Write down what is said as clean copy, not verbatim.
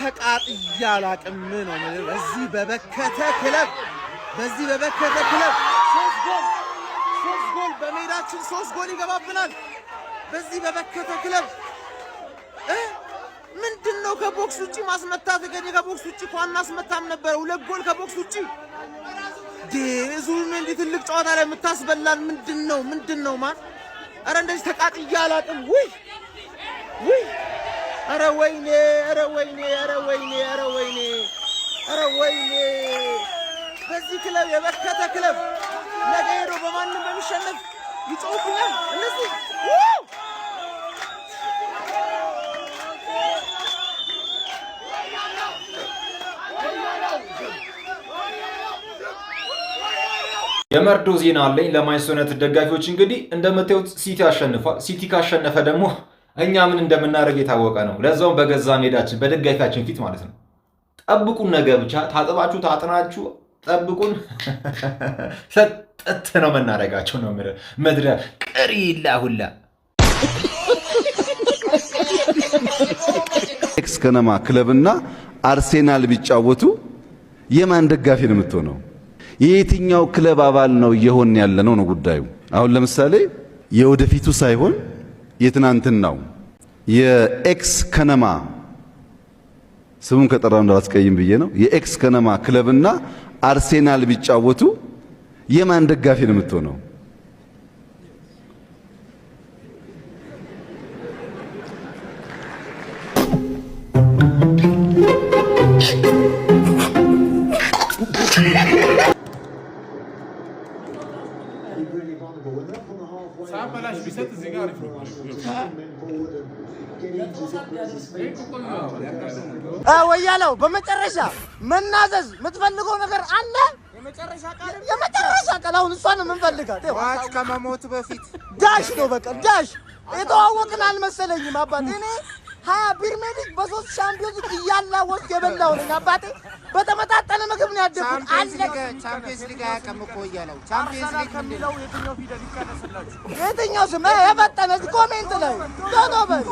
ተቃጥያላቅም ነው በዚህ በበከተ ክለብ ሶስት ጎል በሜዳችን 3 ጎል ይገባብናል በዚህ በበከተ ክለብ ምንድነው ከቦክስ ውጪ ማስመታት ገኘ ከቦክስ ውጪ ኳና አስመታም ነበር 2 ጎል ከቦክስ ውጪ ዴዙን እንዴ ትልቅ ጨዋታ ላይ መታስበላን ምንድነው ማን አረ እንደዚህ ተቃጥያላቅም ውይ አረ ወይኔ በዚህ ክለብ የበከተ ክለብ ነገ ሄዶ በማንም በሚሸነፍ ይጮህብኛል እነዚህ የመርዶ ዜና አለኝ ለማንቸስተር ዩናይትድ ደጋፊዎች እንግዲህ እንደምታዩት ሲቲ አሸንፏል ሲቲ ካሸነፈ ደግሞ እኛ ምን እንደምናደርግ የታወቀ ነው ለዛው በገዛ ሜዳችን በደጋፊያችን ፊት ማለት ነው ጠብቁን ነገ ብቻ ታጥባችሁ ታጥናችሁ ጠብቁን ሰጠት ነው መናረጋቸው ነው ምድረ ቀሪላ ሁላ ኤክስ ከነማ ክለብና አርሴናል ቢጫወቱ የማን ደጋፊ ነው የምትሆነው የየትኛው ክለብ አባል ነው እየሆን ያለነው ነው ጉዳዩ አሁን ለምሳሌ የወደፊቱ ሳይሆን የትናንትናው የኤክስ ከነማ ስሙን ከጠራው እንዳላስቀይም ብዬ ነው የኤክስ ከነማ ክለብና አርሴናል ቢጫወቱ የማን ደጋፊ ነው የምትሆነው ሳባላሽ ቢሰጥ እዚህ ጋር ወያለው በመጨረሻ መናዘዝ የምትፈልገው ነገር አለ የመጨረሻ ቃል አሁን እሷን ነው የምንፈልጋት ዋች ከመሞቱ በፊት ዳሽ ነው በቃ ዳሽ የተዋወቅን አልመሰለኝም አባቴ እኔ 20 ፕሪሚየር ሊግ በ3 ሻምፒዮንስ ሊግ እያላወቅ የበላው ነኝ አባቴ በተመጣጣነ ምግብ ነው ያደኩት ቻምፒየንስ ሊግ አያቀምቆ ይያለው ቻምፒየንስ ሊግ ከሚለው የትኛው ፊደል ይቀነስላችሁ የትኛው ስም የፈጠነ ኮሜንት ላይ ቶሎ በል